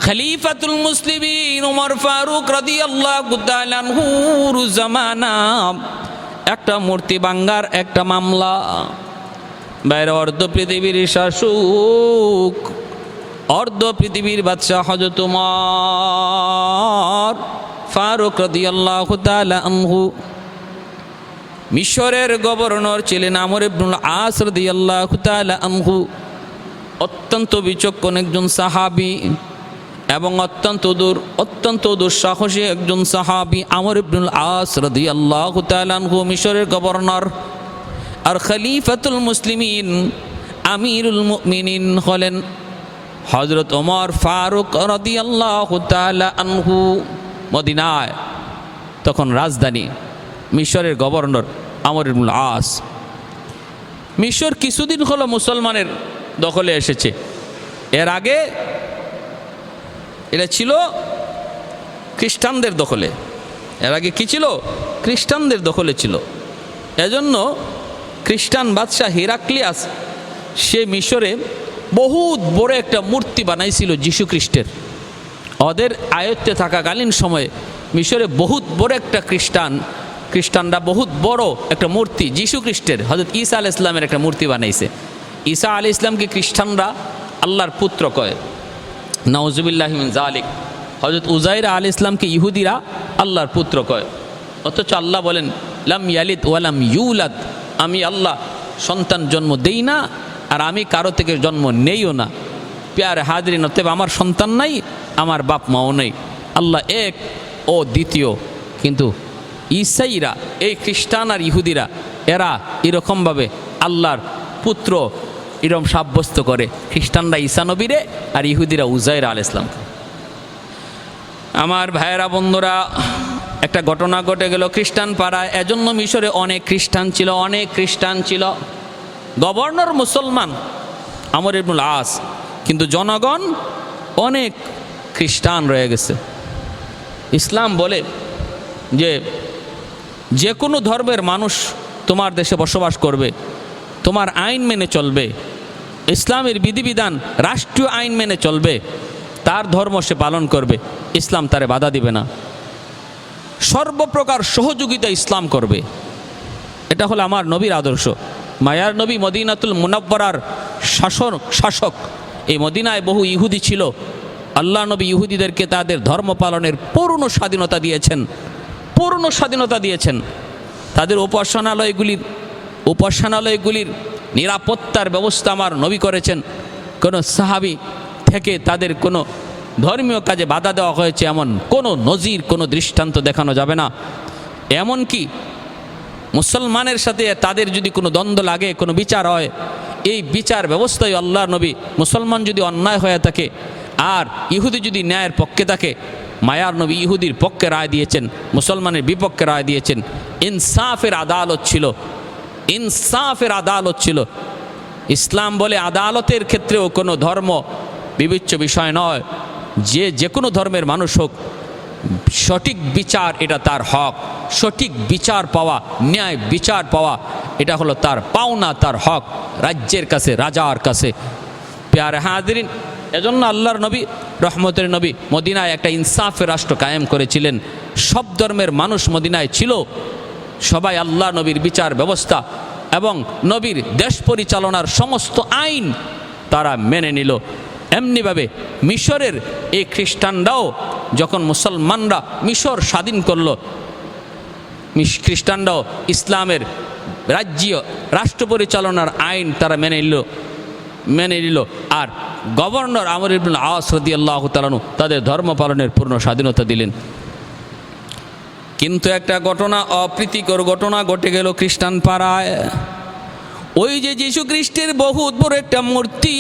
খলিফাতুল মুসলিমিন ওমর ফারুক রাদিয়াল্লাহু তাআলা আনহুর জামানা একটা মূর্তি ভাঙ্গার একটা মামলা। বাইরে অর্ধ পৃথিবীর শাসক, অর্ধ পৃথিবীর বাদশাহ হযরত ওমর ফারুক রাদিয়াল্লাহু তাআলা আনহু মিশরের গভর্নর ছিলেন আমর ইবনুল আস রাদিয়াল্লাহু তাআলা আনহু। অত্যন্ত বিচক্ষণ একজন সাহাবী এবং অত্যন্ত দুঃসাহসী একজন সাহাবী আমর ইবনুল আস রাদিয়াল্লাহু তাআলা আনহু মিশরের গভর্নর। আর খলিফাতুল মুসলিমিন আমিরুল মুমিনিন হলেন হযরত ওমর ফারুক রাদিয়াল্লাহু তাআলা আনহু। মদিনায় তখন রাজধানী, মিশরের গভর্নর আমর ইবনুল আস। মিশর কিছুদিন হলো মুসলমানের দখলে এসেছে। এর আগে এটা ছিল খ্রিস্টানদের দখলে। এর আগে কি ছিল? খ্রিস্টানদের দখলে ছিল। এজন্য খ্রিস্টান বাদশাহ হিরাক্লিয়াস সে মিশরে বহুত বড় একটা মূর্তি বানাইছিল যীশু খ্রিস্টের। ওদের আয়ত্তে থাকাকালীন সময়ে মিশরে বহুত বড় একটা খ্রিস্টানরা বহুত বড় একটা মূর্তি যীশু খ্রিস্টের, হযরত ঈসা আলাইহিস সালামের একটা মূর্তি বানাইছে। ঈসা আলাইহিস সালামকে খ্রিস্টানরা আল্লাহর পুত্র কয়, নাউজুবিল্লাহি মিন যালিক। হযরত উজাইর আলাইহিস সালামকে ইহুদিরা আল্লাহর পুত্র কয়। অথচ আল্লাহ বলেন লাম ইয়ালিদ ওয়া লাম ইউলাদ, আমি আল্লাহ সন্তান জন্ম দেই না আর আমি কারো থেকে জন্ম নেইও না। প্যারে হাজরিন, অতএব আমার সন্তান নাই, আমার বাপ মাও নেই, আল্লাহ এক ও দ্বিতীয়। কিন্তু ঈসাইরা, এই খ্রিস্টান আর ইহুদিরা, এরা এরকমভাবে আল্লাহর পুত্র এরকম সাব্যস্ত করে। খ্রিস্টানরা ঈসা নবীরে আর ইহুদিরা উজাইর আলাইহিস সালামকে। আমার ভাইয়েরা বন্ধুরা, একটা ঘটনা ঘটে গেল খ্রিস্টান পাড়ায়। এজন্য মিশরে অনেক খ্রিস্টান ছিল। গভর্নর মুসলমান আমর ইবনুল আস, কিন্তু জনগণ অনেক খ্রিস্টান রয়ে গেছে। ইসলাম বলে যে কোনো ধর্মের মানুষ তোমার দেশে বসবাস করবে, তোমার আইন মেনে চলবে, ইসলামের বিধিবিধান রাষ্ট্রীয় আইন মেনে চলবে, তার ধর্ম সে পালন করবে, ইসলাম তারে বাধা দিবে না। সর্বপ্রকার সহযোগিতা ইসলাম করবে। এটা হলো আমার নবীর আদর্শ। মায়ার নবী মদিনাতুল মুনাব্বরার শাসক। এই মদিনায় বহু ইহুদি ছিল। আল্লাহ নবী ইহুদিদেরকে তাদের ধর্ম পালনের পূর্ণ স্বাধীনতা দিয়েছেন। তাদের উপাসনালয়গুলির নিরাপত্তার ব্যবস্থা আমার নবী করেছেন। কোনো সাহাবী থেকে তাদের কোনো ধর্মীয় কাজে বাধা দেওয়া হয়েছে এমন কোনো নজির, কোনো দৃষ্টান্ত দেখানো যাবে না। এমনকি মুসলমানের সাথে তাদের যদি কোনো দ্বন্দ্ব লাগে, কোনো বিচার হয়, এই বিচার ব্যবস্থায় আল্লাহর নবী, মুসলমান যদি অন্যায় হয়ে থাকে আর ইহুদি যদি ন্যায়ের পক্ষে থাকে, মায়ার নবী ইহুদির পক্ষে রায় দিয়েছেন, মুসলমানের বিপক্ষে রায় দিয়েছেন। ইনসাফের আদালত ছিল। ইসলাম বলে আদালতের ক্ষেত্রেও কোনো ধর্ম বিবেচ্য বিষয় নয়। যে কোনো ধর্মের মানুষ হোক, সঠিক বিচার এটা তার হক। সঠিক বিচার পাওয়া, ন্যায় বিচার পাওয়া, এটা হলো তার পাওনা, তার হক রাজ্যের কাছে, রাজার কাছে। প্যারে হাজরিন, এজন্য আল্লাহর নবী, রহমতের নবী মদিনায় একটা ইনসাফের রাষ্ট্র কায়েম করেছিলেন। সব ধর্মের মানুষ মদিনায় ছিল। সবাই আল্লাহ নবীর বিচার ব্যবস্থা এবং নবীর দেশ পরিচালনার সমস্ত আইন তারা মেনে নিল। এমনিভাবে মিশরের এই খ্রিস্টানরাও যখন মুসলমানরা মিশর স্বাধীন করল, খ্রিস্টানরাও ইসলামের রাষ্ট্র পরিচালনার আইন তারা মেনে নিল। আর গভর্নর আমর ইবনুল আস রাদিয়াল্লাহু তাআলা আনহু তাদের ধর্ম পালনের পূর্ণ স্বাধীনতা দিলেন। কিন্তু একটা অপ্রীতিকর ঘটনা ঘটে গেল খ্রিস্টান পাড়ায়। ওই যে যীশু খ্রিস্টের বহুত বড় একটা মূর্তি,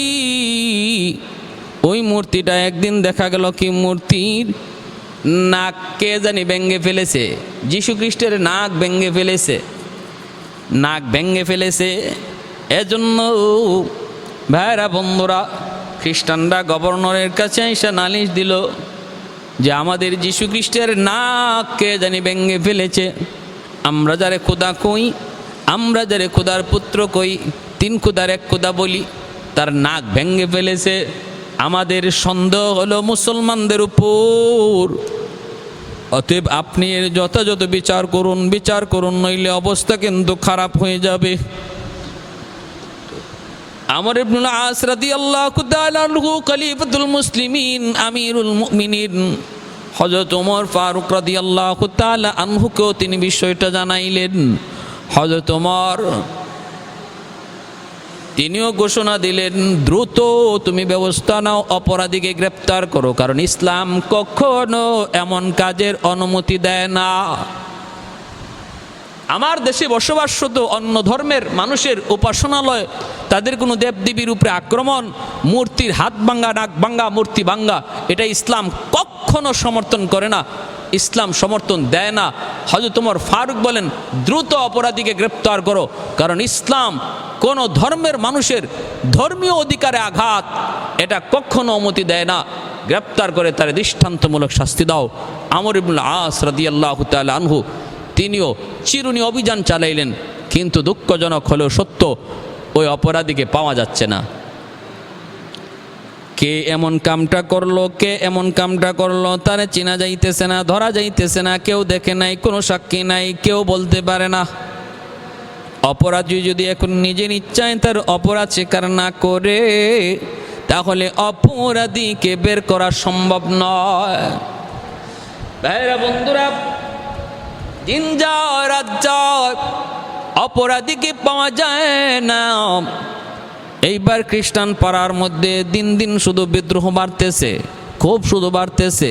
ওই মূর্তিটা একদিন দেখা গেল কি মূর্তির নাক কে জানি ভেঙে ফেলেছে। যীশু খ্রিস্টের নাক ভেঙে ফেলেছে। এজন্য ভাইরা বন্ধুরা, খ্রিস্টানরা গভর্নরের কাছে এসে নালিশ দিল যে আমাদের যীশু খ্রিস্টের নাক কে জানি ভেঙে ফেলেছে। আমরা যারে খোদা কই, আমরা যারে খোদার পুত্র কই, তিন খোদার এক খোদা বলি, তার নাক ভেঙে ফেলেছে। আমাদের সন্দেহ হলো মুসলমানদের উপর। অতএব আপনি এর যথাযথ বিচার করুন, নইলে অবস্থা কিন্তু খারাপ হয়ে যাবে। আমর ইবনুল আস রাদিয়াল্লাহু তাআলা আনহু খলিফাতুল মুসলিমিন, আমিরুল মুমিনিন হযরত ওমর ফারুক রাদিয়াল্লাহু তাআলা আনহুকেও তিনি বিষয়টা জানাইলেন। হযরত ওমর তিনিও ঘোষণা দিলেন, দ্রুত তুমি ব্যবস্থা নাও, অপরাধীকে গ্রেপ্তার করো, কারণ ইসলাম কখনো এমন কাজের অনুমতি দেয় না। আমার দেশে বসবাসরত অন্য ধর্মের মানুষের উপাসনালয়, তাদের কোনো দেবদেবীর উপরে আক্রমণ, মূর্তির হাত ভাঙ্গা, নাক ভাঙ্গা, মূর্তি ভাঙ্গা, এটা ইসলাম কখনো সমর্থন করে না, ইসলাম সমর্থন দেয় না। হযরত ওমর ফারুক বলেন, দ্রুত অপরাধীকে গ্রেপ্তার করো, কারণ ইসলাম কোন ধর্মের মানুষের ধর্মীয় অধিকারে আঘাত এটা কখনো অনুমতি দেয় না, গ্রেপ্তার করে তার দৃষ্টান্তমূলক শাস্তি দাও। আমর ইবনুল আস রাদিয়াল্লাহু তাআলা আনহু তিনিও চিরুনি অভিযান চালাইলেন, কিন্তু দুঃখজনক হলেও সত্য, ওই অপরাধীকে পাওয়া যাচ্ছে না। কে এমন কামটা করলো তারে চেনা যাইতেছে না, ধরা যাইতেছে না, কেউ দেখে নাই, কোনো সাক্ষী নাই, কেউ বলতে পারে না। অপরাধী যদি এখন নিজের ইচ্ছায় তার অপরাধ স্বীকার না করে, তাহলে অপরাধীকে বের করা সম্ভব নয়। ভাইরা বন্ধুরা, দিন যায় রাত যায়, অপরাধীকে পাওয়া যায় না। এইবার খ্রিস্টান পাড়ার মধ্যে দিন দিন শুধু বিদ্রোহ বাড়তেছে, খুব শুধু বাড়তেছে।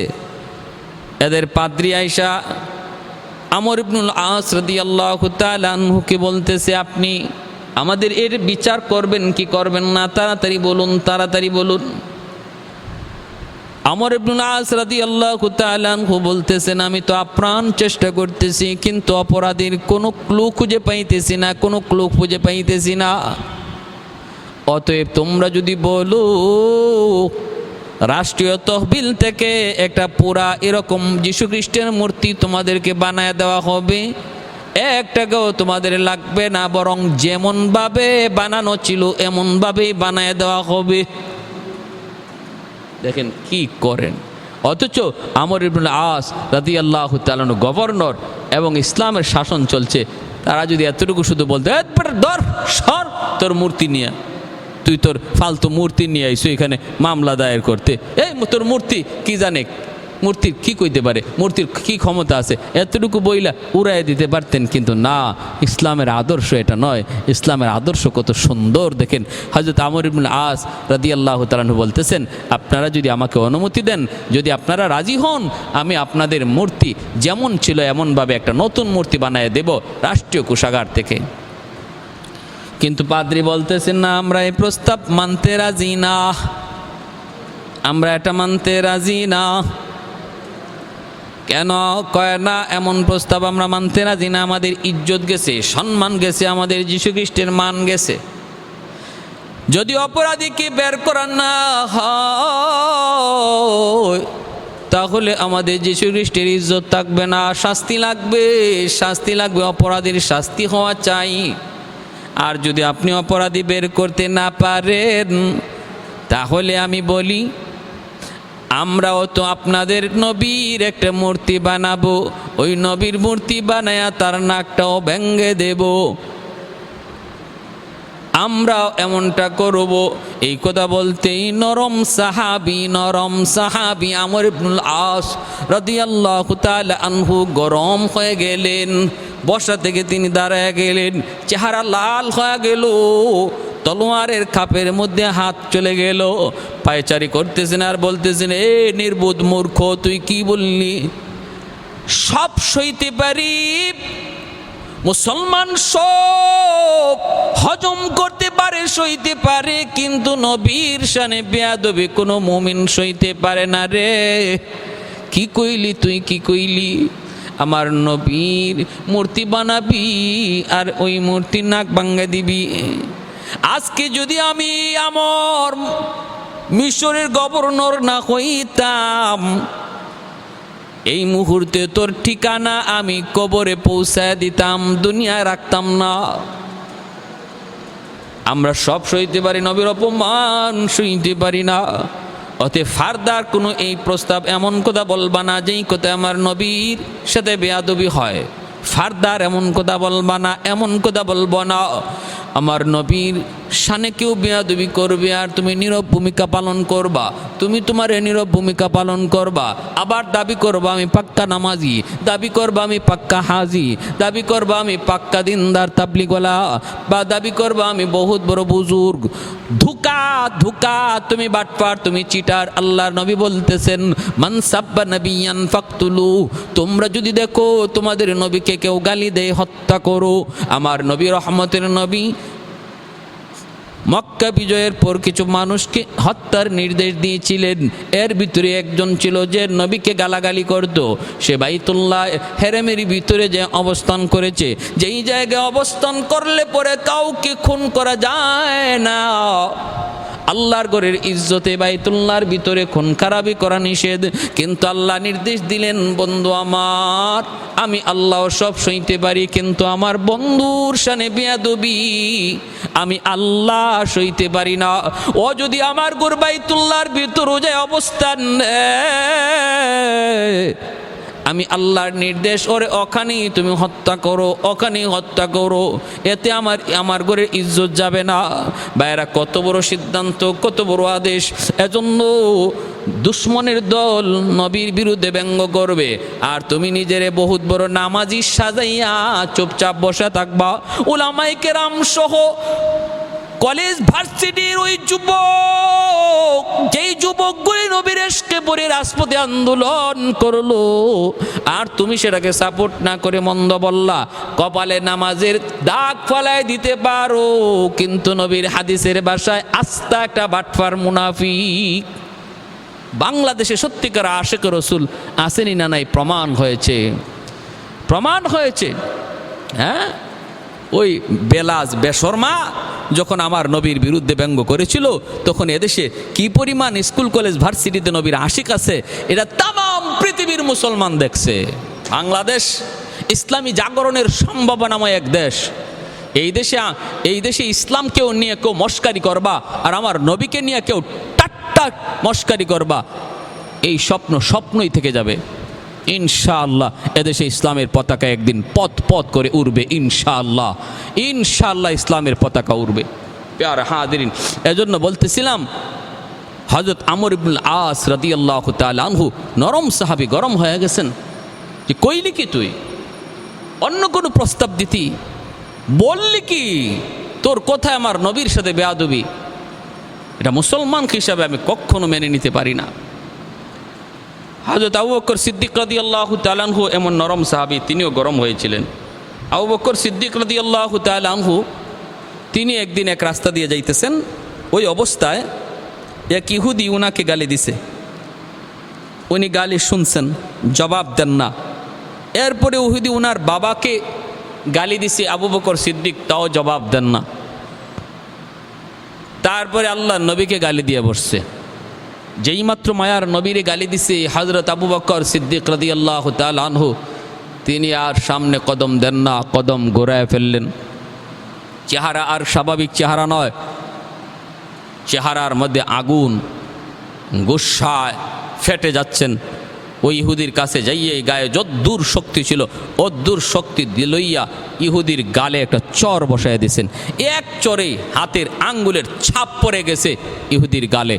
এদের পাদ্রী আইসা আমর ইবনুল আস রাদিয়াল্লাহু তাআলা আনহুকে বলতেছে, আপনি আমাদের এর বিচার করবেন কি করবেন না, তাড়াতাড়ি বলুন। আমর ইবনুল আস রাদিয়াল্লাহু তাআলা আনহু বলতেছেন, আমি তো আপ্রাণ চেষ্টা করতেছি, কিন্তু অপরাধীর কোনো ক্লু খুঁজে পাইতেছি না। অতএব তোমরা যদি বলো রাষ্ট্রীয় তহবিল থেকে একটা পুরা এরকম যীশু খ্রিস্টের মূর্তি তোমাদেরকে বানায় দেওয়া হবে, একটাকেও তোমাদের লাগবে না, বরং যেমনভাবে বানানো ছিল এমনভাবেই বানায় দেওয়া হবে। দেখেন কি করেন। অথচ আমর ইবনুল আস রাদিয়াল্লাহু তাআলা গভর্নর এবং ইসলামের শাসন চলছে, তারা যদি এতটুকু শুধু বলতে, ধর সর তোর মূর্তি নিয়ে, তুই তোর ফালতু মূর্তি নিয়ে আইসো এখানে মামলা দায়ের করতে, এই তোর মূর্তি কি জানে, মূর্তির কি কইতে পারে, মূর্তির কি ক্ষমতা আছে, এতটুকু বইলা উড়াই দিতে পারতেন। কিন্তু না, ইসলামের আদর্শ এটা নয়। ইসলামের আদর্শ কত সুন্দর দেখেন। হযরত আমর ইবনুল আস রাদিয়াল্লাহু তাআলা বলতেছেন, আপনারা যদি আমাকে অনুমতি দেন, যদি আপনারা রাজি হন, আমি আপনাদের মূর্তি যেমন ছিল এমনভাবে একটা নতুন মূর্তি বানিয়ে দেব রাষ্ট্রীয় কোষাগার থেকে। কিন্তু পাদ্রী বলতেছেন, না, আমরা এই প্রস্তাব মানতে রাজি না, আমরা এটা মানতে রাজি না। কেন কয় না, এমন প্রস্তাব আমরা মানতে রাজি না, আমাদের ইজ্জত গেছে, সম্মান গেছে, আমাদের যীশু খ্রিস্টের মান গেছে। যদি অপরাধীকে বের করা না হয়, তাহলে আমাদের যীশু খ্রিস্টের ইজ্জত থাকবে না, শাস্তি লাগবে, অপরাধীর শাস্তি হওয়া চাই। আর যদি আপনি অপরাধী বের করতে না পারেন, তাহলে আমি বলি, আমরাও তো আপনাদের নবীর একটা মূর্তি বানাবো, ওই নবীর মূর্তি বানায়া তার নাকটাও ভেঙে দেব, আমরাও এমনটা করব। এই কথা বলতেই নরম সাহাবী আমর ইবনুল আস রাদিয়াল্লাহু তাআলা আনহু গরম হয়ে গেলেন। বসা থেকে তিনি দাঁড়ায় গেলেন, চেহারা লাল হয়ে গেল, তলোয়ারের খাপের মধ্যে হাত চলে গেল, পায়চারি করতেছেন আর বলতেছেন, এ নির্বোধ মূর্খ, তুই কি বললি? সব সইতে পারি, মুসলমান সব হজম করতে পারে, সইতে পারে, কিন্তু নবীর শানে বেয়াদবি কোনো মুমিন সইতে পারে না রে। কি কইলি তুই, কি কইলি? আমার নবীর মূর্তি বানাবি আর ওই মূর্তি নাক ভাঙা দিবি। আজকে যদি আমি আমার মিশরের গভর্নর না হইতাম, এই মুহূর্তে তোর ঠিকানা আমি কবরে পৌঁছায় দিতাম, দুনিয়ায় রাখতাম না। আমরা সব সইতে পারি, নবীর অপমান সইতে পারি না। অতএব ফারদার কোনো এই প্রস্তাব এমন কথা বলবা না যেই কথা আমার নবীর সাথে বেয়াদবি হয়। ফারদার এমন কথা বলবা না, এমন কথা বলবো না আমার নবীর শানে কেউ বেয়াদবি করবে আর তুমি নীরব ভূমিকা পালন করবা, তুমি তোমার নীরব ভূমিকা পালন করবা, আবার দাবি করবা আমি পাক্কা নামাজি, দাবি করবা আমি পাক্কা হাজি, দাবি করবা আমি পাক্কা দিনদার তাবলিগওয়ালা, বা দাবি করবা আমি বহুত বড় বুজুর্গ। ধোঁকা ধোঁকা, তুমি বাটপার, তুমি চিটার। আল্লাহর নবী বলতেছেন মান সাব্বা নাবিয়ান ফাকতুলু, তোমরা যদি দেখো তোমাদের নবীকে কেউ গালি দেয় হত্যা করো। আমার নবী রহমতের নবী মক্কা বিজয়ের পর কিছু মানুষকে হত্যার নির্দেশ দিয়েছিলেন। এর ভিতরে একজন ছিল যে নবীকে গালাগালি করত। সে বাইতুল্লাহ হেরেমের ভিতরে যে অবস্থান করেছে, যেই জায়গায় অবস্থান করলে পরে কাউকে খুন করা যায় না। আল্লাহর ঘরের ইজ্জতে বাইতুল্লাহর ভিতরে খুন খারাপি করা নিষেধ, কিন্তু আল্লাহ নির্দেশ দিলেন বন্ধু আমার, আমি আল্লাহ সব সইতে পারি, কিন্তু আমার বন্ধুর শানে বেয়াদবি আমি আল্লাহ সইতে পারি না। ও যদি আমার ঘর বাইতুল্লাহর ভিতরে যায় অবস্থান আমি আল্লাহর নির্দেশ ওরে ওখানেই তুমি হত্যা করো, ওখানেই হত্যা করো, এতে আমার ঘরের ইজ্জত যাবে না। ভাইরা কত বড় সিদ্ধান্ত, কত বড় আদেশ! এজন্য দুশ্মনের দল নবীর বিরুদ্ধে ব্যঙ্গ করবে আর তুমি নিজেরে বহুত বড় নামাজি সাজাইয়া চুপচাপ বসে থাকবা। উলামায়ে কেরাম সহ কলেজ ভার্সিটির ওই যুবক, যেই যুবকগুলি নবীর ইশকে পড়ে রাজপথে আন্দোলন করলো, আর তুমি সেটাকে সাপোর্ট না করে মন্দ বললা, কপালে নামাজের দাগ ফলায় দিতে পারো, কিন্তু নবীর হাদিসের ভাষায় আস্তা একটা বাটফার মুনাফিক। বাংলাদেশে সত্যিকার আশিক রাসূল আসেনি না নাই? প্রমাণ হয়েছে, প্রমাণ হয়েছে। হ্যাঁ, ওই বেলাজ বেশর্মা যখন আমার নবীর বিরুদ্ধে ব্যঙ্গ করেছিল, তখন এদেশে কি পরিমাণ স্কুল কলেজ ভার্সিটিতে নবীর আশিক আছে এটা তাম পৃথিবীর মুসলমান দেখছে। বাংলাদেশ ইসলামী জাগরণের সম্ভাবনাময় এক দেশ। এই দেশে ইসলামকেও নিয়ে কেউ মস্কারি করবা আর আমার নবীকে নিয়ে কেউ টাট্টা মস্কারি করবা, এই স্বপ্নই থেকে যাবে। ইনশাআল্লাহ এদেশে ইসলামের পতাকা একদিন পথ করে উড়বে। ইনশাআল্লাহ, ইনশাআল্লাহ ইসলামের পতাকা উড়বে। প্যারা হাদিরিন, এজন্য বলতেছিলাম হযরত আমর ইবনুল আস রাদিয়াল্লাহু তাআলা আনহু নরম সাহাবী গরম হয়ে গেছেন যে কইলি কি তুই, অন্য কোনো প্রস্তাব দিতি, বললি কি তোর কথায় আমার নবীর সাথে বেয়াদবি, এটা মুসলমান হিসাবে আমি কখনো মেনে নিতে পারি না। হযরত আবু বকর সিদ্দিক রাদিয়াল্লাহু তাআলা আনহু এমন নরম সাহাবী, তিনিও গরম হয়েছিলেন। আবু বকর সিদ্দিক রাদিয়াল্লাহু তাআলা আনহু তিনি একদিন এক রাস্তা দিয়ে যাইতেছেন, ওই অবস্থায় এক ইহুদি উনাকে গালি দিছে। উনি গালি শুনছেন, জবাব দেন না। এরপরে ইহুদি উনার বাবাকে গালি দিছে, আবু বকর সিদ্দিক তাও জবাব দেন না। তারপরে আল্লাহর নবীকে গালি দিয়ে বসছে। যেই মাত্র মায়ার নবীরে গালি দিছে হযরত আবু বকর সিদ্দিক রাদিয়াল্লাহু তাআলা আনহু, তিনি আর সামনে কদম দেন না, কদম ঘোরায় ফেললেন। চেহারা আর স্বাভাবিক চেহারা নয়, চেহারার মধ্যে আগুন, গুসায় ফেটে যাচ্ছেন। ওই ইহুদির কাছে যাইয়ে গায়ে যদ্দূর শক্তি ছিল অদ্দূর শক্তি দিলইয়া ইহুদির গালে একটা চর বসায় দিয়েছেন। এক চরেই হাতের আঙ্গুলের ছাপ পড়ে গেছে ইহুদির গালে।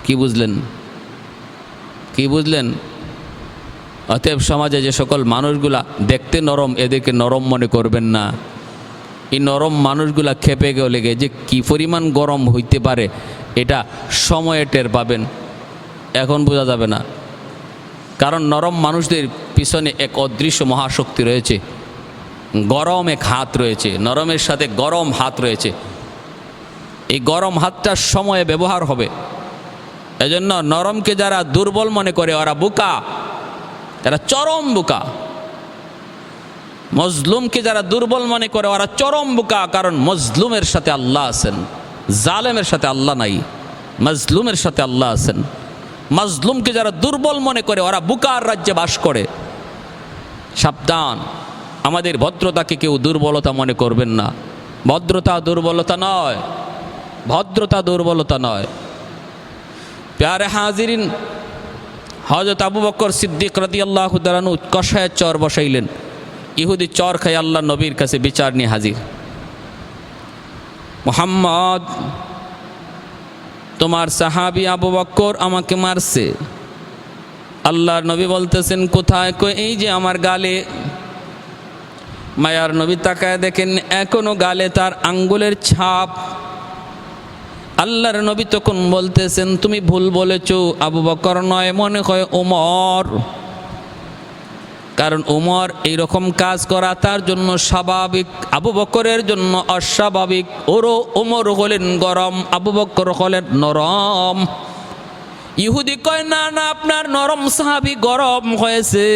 কি বুঝলেন? কি বুঝলেন? অতএব সমাজে যে সকল মানুষগুলা দেখতে নরম, এদেরকে নরম মনে করবেন না। এই নরম মানুষগুলা খেপে গেলে যে কি পরিমাণ গরম হইতে পারে এটা সময়ে টের পাবেন, এখন বোঝা যাবে না। কারণ নরম মানুষদের পিছনে এক অদৃশ্য মহাশক্তি রয়েছে, গরম এক হাত রয়েছে, নরমের সাথে গরম হাত রয়েছে। এই গরম হাতটার সময়ে ব্যবহার হবে। এজন্য নরমকে যারা দুর্বল মনে করে ওরা বোকা, তারা চরম বোকা। মজলুমকে যারা দুর্বল মনে করে ওরা চরম বোকা, কারণ মজলুমের সাথে আল্লাহ আছেন, জালেমের সাথে আল্লাহ নাই, মজলুমের সাথে আল্লাহ আছেন। মজলুমকে যারা দুর্বল মনে করে ওরা বোকার রাজ্যে বাস করে। সাবধান, আমাদের ভদ্রতাকে কেউ দুর্বলতা মনে করবেন না। ভদ্রতা দুর্বলতা নয়, ভদ্রতা দুর্বলতা নয়। প্যারে হাজিরিন, হযরত আবু বকর সিদ্দিক রাদিয়াল্লাহু তাআলা আনহু কষায়ের চর বসাইলেন। ইহুদি চর খায় আল্লাহ নবীর কাছে বিচার নিয়ে হাজির। মুহাম্মদ, তোমার সাহাবী আবু বকর আমাকে মারছে। আল্লাহর নবী বলতেছেন কোথায়? কই এই যে আমার গালে। মায়ার নবী তাকায় দেখেন এখনো গালে তার আঙ্গুলের ছাপ। আল্লাহর নবী তখন বলতেছেন তুমি ভুল বলেছ, আবু বকর নয়, মনে হয় ওমর। কারণ ওমর এইরকম কাজ করা তার জন্য স্বাভাবিক, আবু বকরের জন্য অস্বাভাবিক। ওমর হলেন গরম, আবু বকর হলেন নরম। ইহুদি কয় না না, আপনার নরম সাহাবী গরম হয়েছে।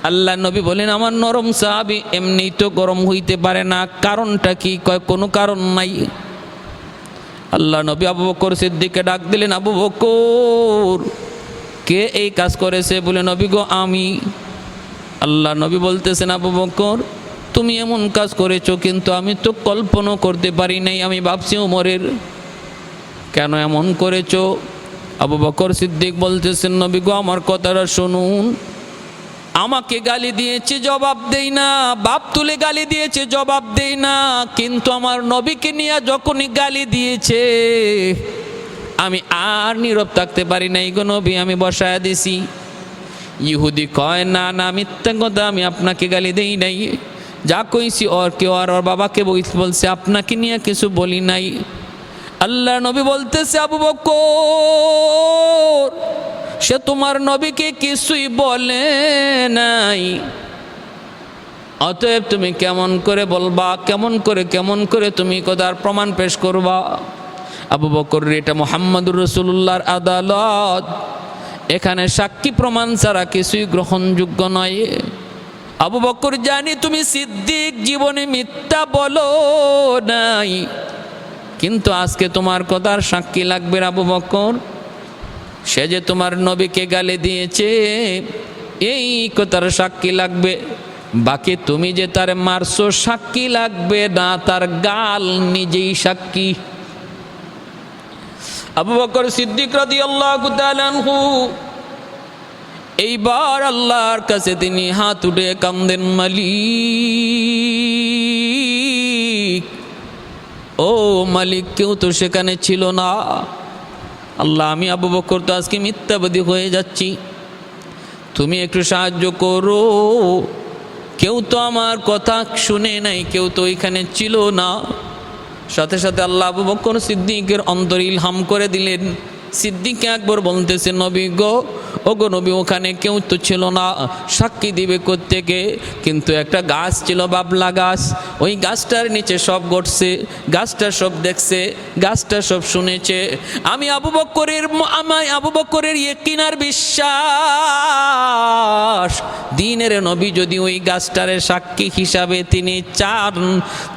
আল্লাহ নবী বলেন আমার নরম সাহাবী এমনি তো গরম হইতে পারে না, কারণটা কি? কয় কোনো কারণ নাই। আল্লাহ নবী আবু বকর সিদ্দিককে ডাক দিলেন, আবু বকর কে এই কাজ করেছে? বলে নবী গো আমি। আল্লাহ নবী বলতেছেন আবু বকর তুমি এমন কাজ করেছো, কিন্তু আমি তো কল্পনা করতে পারি নাই, আমি ভাবছি ওমরের। কেন এমন করেছো? আবু বকর সিদ্দিক বলতেছেন নবী গো আমার কথাটা শুনুন, আমাকে গালি দিয়েছে জবাব দেই না, বাপ তুলে গালি দিয়েছে জবাব দেই না, কিন্তু আমার নবীকে নিয়ে যখনই গালি দিয়েছে আমি আর নীরব থাকতে পারি নাই গো নবী, আমি বসায়া দিছি। ইহুদি কয় না না, মিথ্যা কথা, আমি আপনাকে গালি দেই নাই, যা কইছি ওর কেউ আর ওর বাবাকে বলছে, আপনাকে নিয়ে কিছু বলি নাই। আল্লাহ নবী বলতেছে আবু বকর সে তোমার নবীকে কিছুই বলে নাই, অতএব তুমি কেমন করে বলবা, কেমন করে তুমি কথার প্রমাণ পেশ করবা? আবু বকর এটা মুহাম্মদুর রাসূলুল্লাহর আদালত, এখানে সাক্ষী প্রমাণ ছাড়া কিছুই গ্রহণযোগ্য নয়। আবু বকর জানি তুমি সিদ্দিক, জীবনে মিথ্যা বলো নাই, কিন্তু আজকে তোমার কথার সাক্ষী লাগবে আবু বকর। সে যে তোমার নবীকে গালি দিয়েছে এই কথার সাক্ষী লাগবে, বাকি তুমি যে তার মারছো সাক্ষী লাগবে না, তার গাল নিজেই সাক্ষী। আবু বকর সিদ্দিক রাদিয়াল্লাহু তাআলা আনহু এইবার আল্লাহর কাছে তিনি হাত উঠে কান্দেন, মালিক, ও মালিক, কেউ তো সেখানে ছিল না। আল্লাহ আমি আবু বকর তো আজকে মিথ্যাবাদী হয়ে যাচ্ছি, তুমি একটু সাহায্য করো। কেউ তো আমার কথা শুনে নাই, কেউ তো ওইখানে ছিল না। সাথে সাথে আল্লাহ আবু বকর সিদ্দিকের অন্তরে ইলহাম করে দিলেন। সিদ্দিক আকবর বলতেছে নবী গো, ও গো নবী, ওখানে কেউ তো ছিল না, সাক্ষী দিবে কোত্থেকে? কিন্তু একটা গাছ ছিল, বাবলা গাছ, ওই গাছটার নিচে সব ঘটছে, গাছটা সব দেখছে, গাছটা সব শুনেছে। আমি আবু বকরের ইয়কিনার বিশ্বাস, দিনের নবী যদি ওই গাছটারে সাক্ষী হিসাবে তিনি চান,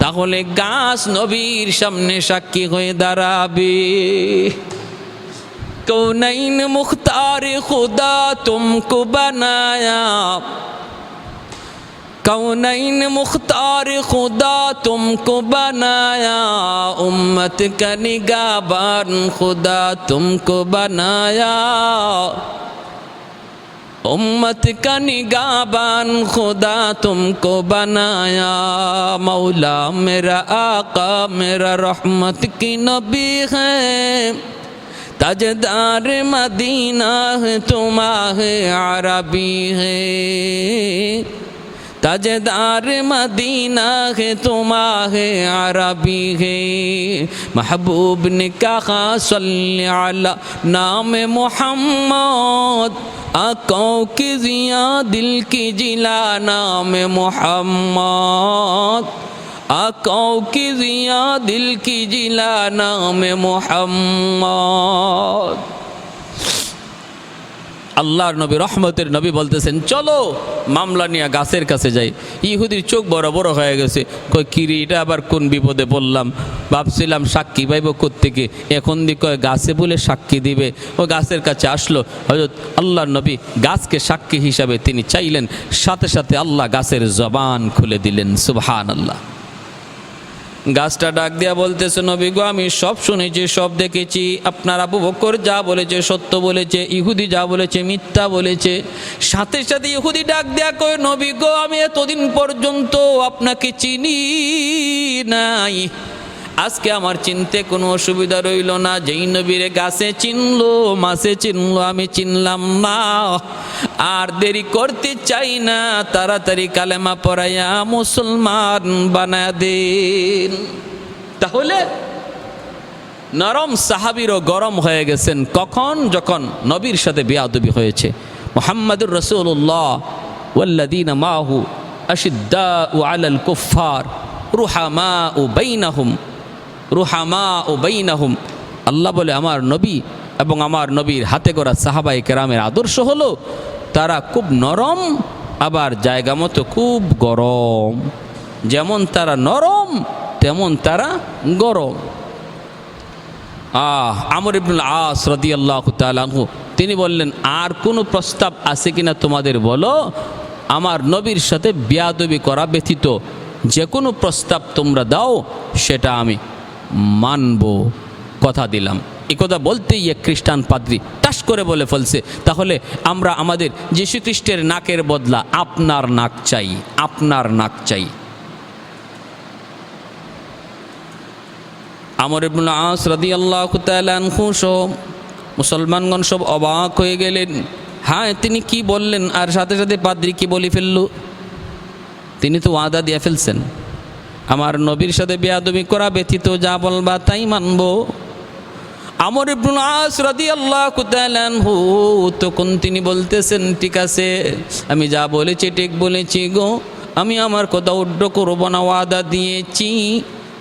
তাহলে গাছ নবীর সামনে সাক্ষী হয়ে দাঁড়াবে। कौनैन मुख्तार खुदा तुमको बनाया, कौनैन मुख्तार खुदा तुमको बनाया, उम्मत का निगाहबान खुदा तुमको बनाया, उम्मत का निगाहबान खुदा तुमको बनाया। मौला मेरा आका मेरा रहमत की नबी है, ताजदार मदीना है तुम्हारे अरबी है, ताजदार मदीना है तुम्हारे अरबी है। महबूब ने कहा सल्ले अला नाम मोहम्मद, आँखों की जिया दिल की जिला नाम मोहम्मद, आँखों की जिया दिल की जिला नाम मोहम्मद। আল্লাহর নবী রহমতের নবী বলতেছেন চলো মামলা নিয়ে গাছের কাছে যাই। ইহুদির চোখ বড় বড় হয়ে গেছে, কয় কিরি এটা আবার কোন বিপদে পড়লাম, ভাবছিলাম সাক্ষী পাইব কোত্থেকে, এখন দি কয় গাছে বলে সাক্ষী দিবে। ও গাছের কাছে আসলো, হযরত আল্লাহর নবী গাছকে সাক্ষী হিসাবে তিনি চাইলেন, সাথে সাথে আল্লাহ গাছের জবান খুলে দিলেন। সুবহানাল্লাহ। গাছটা ডাক দিয়া বলতেছে, নবী গো, আমি সব শুনেছি, সব দেখেছি। আপনার আবু বকর যা বলেছে সত্য বলেছে, ইহুদি যা বলেছে মিথ্যা বলেছে। সাথে সাথে ইহুদি ডাক দেয়া কয়, নবী গো, আমি এতদিন পর্যন্ত আপনাকে চিনি নাই, আজকে আমার চিনতে কোনো অসুবিধা রইল না। যেই নবীরে গাছে চিনলো, মাছে চিনলো, আমি চিনলাম না। আর দেরি করতে চাই না, তাড়াতাড়ি কালেমা পড়াইয়া মুসলমান বানায় দেন। তাহলে নরম সাহাবীরও গরম হয়ে গেছেন কখন? যখন নবীর সাথে বেয়াদবি হয়েছে। মুহাম্মাদুর রাসূলুল্লাহ ওয়াল্লাযীনা মাহু আশিদ্দাউ আলাল কুফফার রুহামাউ বাইনাহুম, রুহামাউ বাইনাহুম। আল্লাহ বলে, আমার নবী এবং আমার নবীর হাতে গড়া সাহাবায়ে কেরামের আদর্শ হলো তারা খুব নরম, আবার জায়গা মতো খুব গরম। যেমন তারা নরম তেমন তারা গরম। আমর ইবনুল আস রাদিয়াল্লাহু তাআলা আনহু তিনি বললেন, আর কোনো প্রস্তাব আছে কিনা তোমাদের বলো, আমার নবীর সাথে বেয়াদবি করা ব্যতীত যে কোনো প্রস্তাব তোমরা দাও সেটা আমি মানব, কথা দিলাম। এই কথা বলতেই এক খ্রিস্টান পাদ্রী টাস করে বলে ফেলছে, তাহলে আমরা আমাদের যীশু খ্রিস্টের নাকের বদলা আপনার নাক চাই, আপনার নাক চাই। আমর ইবনুল আস রাদিয়াল্লাহু তাআলা আনহু সহ মুসলমানগণ সব অবাক হয়ে গেলেন। হ্যাঁ, তিনি কি বললেন, আর সাথে সাথে পাদ্রী কি বলে ফেলল? তিনি তো ওয়াদা দিয়ে ফেলছেন, আমার নবীর সাথে বেয়াদবি করা ব্যতীত যা বলবা তাই মানব। আমর ইবনুল আস রাদিয়াল্লাহু তাআলা আনহু তখন তিনি বলতেছেন, ঠিক আছে, আমি যা বলেছি ঠিক বলেছি গো, আমি আমার কথা উড্ড করব না, ওয়াদা দিয়েছি।